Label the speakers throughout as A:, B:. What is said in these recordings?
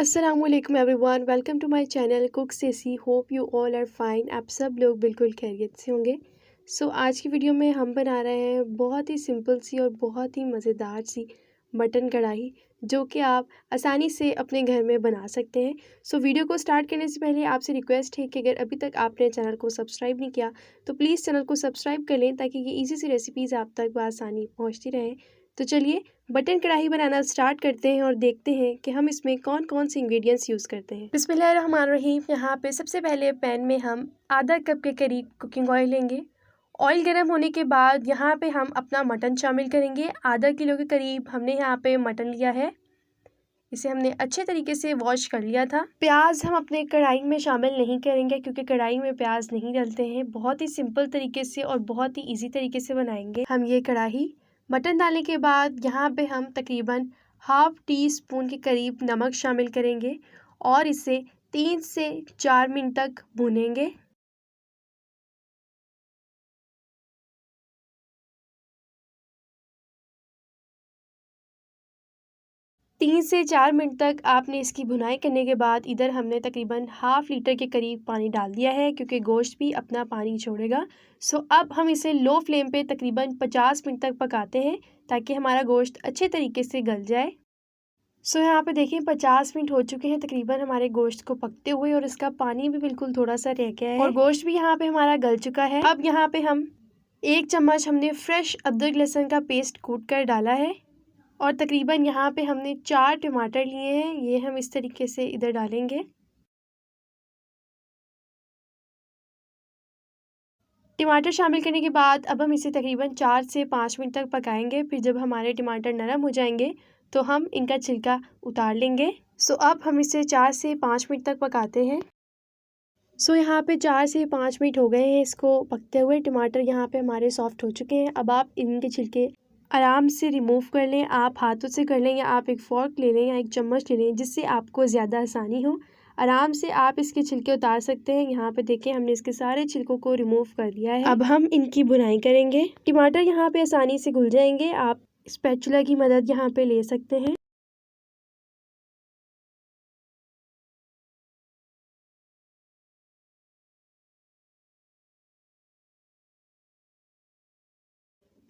A: अस्सलामुअलैकुम everyone, welcome to my channel Cook Sessy. Hope you all are fine. आप सब लोग बिल्कुल खैरियत से होंगे। आज की वीडियो में हम बना रहे हैं बहुत ही सिंपल सी और बहुत ही मज़ेदार सी मटन कढ़ाई, जो कि आप आसानी से अपने घर में बना सकते हैं। वीडियो को स्टार्ट करने से पहले आपसे रिक्वेस्ट है कि अगर अभी तक आपने चैनल को सब्सक्राइब नहीं किया तो प्लीज़ चैनल को सब्सक्राइब कर लें, ताकि ये ईजी सी रेसिपीज़ आप तक बआसानी पहुँचती रहें। तो चलिए बटन कढ़ाई बनाना स्टार्ट करते हैं और देखते हैं कि हम इसमें कौन कौन से इंग्रेडिएंट्स यूज़ करते हैं। बिस्मिल्लाहिर्रहमानिर्रहीम। यहाँ पे सबसे पहले पैन में हम आधा कप के करीब कुकिंग ऑयल लेंगे। ऑयल गर्म होने के बाद यहाँ पे हम अपना मटन शामिल करेंगे। आधा किलो के करीब हमने यहाँ पे मटन लिया है। इसे हमने अच्छे तरीके से वॉश कर लिया था। प्याज हम अपने कढ़ाई में शामिल नहीं करेंगे, क्योंकि कढ़ाई में प्याज नहीं डलते हैं। बहुत ही सिंपल तरीके से और बहुत ही ईजी तरीके से बनाएंगे हम ये कढ़ाई। मटन डालने के बाद यहाँ पे हम तकरीबन हाफ़ टी स्पून के करीब नमक शामिल करेंगे और इसे 3 से 4 मिनट तक भूनेंगे। तीन से 4 मिनट तक आपने इसकी भुनाई करने के बाद इधर हमने तकरीबन हाफ़ लीटर के करीब पानी डाल दिया है, क्योंकि गोश्त भी अपना पानी छोड़ेगा। अब हम इसे लो फ्लेम पे तकरीबन 50 मिनट तक पकाते हैं, ताकि हमारा गोश्त अच्छे तरीके से गल जाए। यहाँ पे देखिए 50 मिनट हो चुके हैं तकरीबन हमारे गोश्त को पकते हुए, और इसका पानी भी बिल्कुल थोड़ा सा रह गया है और गोश्त भी यहाँ पे हमारा गल चुका है। अब यहाँ पे हम 1 चम्मच हमने फ्रेश अदरक लहसुन का पेस्ट कूट कर डाला है, और तकरीबन यहाँ पे हमने 4 टमाटर लिए हैं। ये हम इस तरीके से इधर डालेंगे। टमाटर शामिल करने के बाद अब हम इसे तकरीबन 4 से 5 मिनट तक पकाएंगे। फिर जब हमारे टमाटर नरम हो जाएंगे तो हम इनका छिलका उतार लेंगे। अब हम इसे 4 से 5 मिनट तक पकाते हैं। यहाँ पे 4 से 5 मिनट हो गए हैं इसको पकते हुए। टमाटर यहाँ पे हमारे सॉफ्ट हो चुके हैं। अब आप इनके छिलके आराम से रिमूव कर लें। आप हाथों से कर लें, या आप एक फ़ॉर्क ले लें, या एक चम्मच ले लें, जिससे आपको ज़्यादा आसानी हो। आराम से आप इसके छिलके उतार सकते हैं। यहाँ पे देखें हमने इसके सारे छिलकों को रिमूव कर दिया है। अब हम इनकी भुनाई करेंगे। टमाटर यहाँ पे आसानी से घुल जाएंगे। आप स्पैचुला की मदद यहाँ पे ले सकते हैं।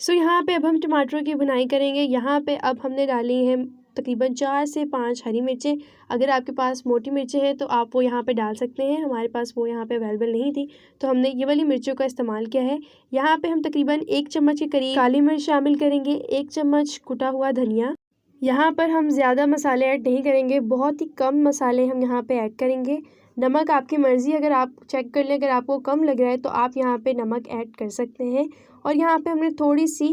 A: यहाँ पे अब हम टमाटरों की भुनाई करेंगे। यहाँ पे अब हमने डाली हैं तकरीबन 4 से 5 हरी मिर्चें। अगर आपके पास मोटी मिर्चें हैं तो आप वो यहाँ पे डाल सकते हैं। हमारे पास वो यहाँ पे अवेलेबल नहीं थी, तो हमने ये वाली मिर्चों का इस्तेमाल किया है। यहाँ पे हम तकरीबन 1 चम्मच के करीब काली मिर्च शामिल करेंगे, 1 चम्मच कुटा हुआ धनिया। यहाँ पर हम ज़्यादा मसाले ऐड नहीं करेंगे, बहुत ही कम मसाले हम यहाँ पे ऐड करेंगे। नमक आपकी मर्ज़ी, अगर आप चेक कर लें, अगर आपको कम लग रहा है तो आप यहाँ पे नमक ऐड कर सकते हैं। और यहाँ पे हमने थोड़ी सी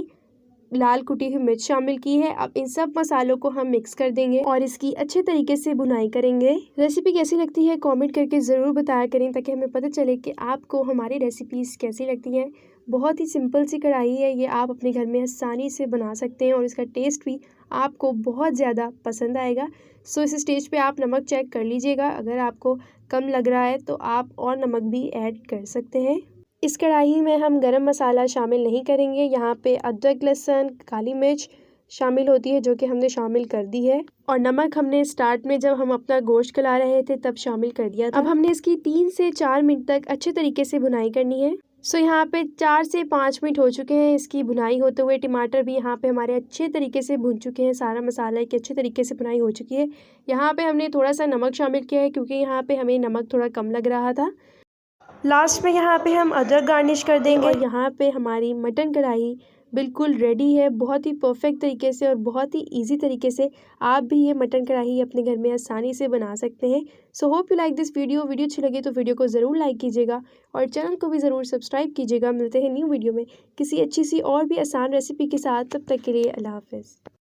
A: लाल कुटी हुई मिर्च शामिल की है। अब इन सब मसालों को हम मिक्स कर देंगे और इसकी अच्छे तरीके से भुनाई करेंगे। रेसिपी कैसी लगती है कमेंट करके ज़रूर बताया करें, ताकि हमें पता चले कि आपको हमारी रेसिपीज़ कैसी लगती हैं। बहुत ही सिंपल सी कढ़ाई है, ये आप अपने घर में आसानी से बना सकते हैं और इसका टेस्ट भी आपको बहुत ज़्यादा पसंद आएगा। इस स्टेज पे आप नमक चेक कर लीजिएगा। अगर आपको कम लग रहा है तो आप और नमक भी ऐड कर सकते हैं। इस कढ़ाई में हम गरम मसाला शामिल नहीं करेंगे। यहाँ पे अदरक लहसुन काली मिर्च शामिल होती है, जो कि हमने शामिल कर दी है, और नमक हमने स्टार्ट में जब हम अपना गोश्त गला रहे थे तब शामिल कर दिया था। अब हमने इसकी 3 से 4 मिनट तक अच्छे तरीके से भुनाई करनी है। यहाँ पे 4 से 5 मिनट हो चुके हैं इसकी भुनाई होते हुए। टमाटर भी यहाँ पे हमारे अच्छे तरीके से भुन चुके हैं। सारा मसाला की अच्छे तरीके से भुनाई हो चुकी है। यहाँ पे हमने थोड़ा सा नमक शामिल किया है, क्योंकि यहाँ पे हमें नमक थोड़ा कम लग रहा था। लास्ट में यहाँ पे हम अदरक गार्निश कर देंगे, और यहाँ पे हमारी मटन कढ़ाई बिल्कुल रेडी है, बहुत ही परफेक्ट तरीके से और बहुत ही इजी तरीके से। आप भी ये मटन कढ़ाई अपने घर में आसानी से बना सकते हैं। Hope you like this video अच्छी लगे तो वीडियो को ज़रूर लाइक कीजिएगा और चैनल को भी ज़रूर सब्सक्राइब कीजिएगा। मिलते हैं न्यू वीडियो में किसी अच्छी सी और भी आसान रेसिपी के साथ। तब तक के लिए अल्लाह हाफ़िज़।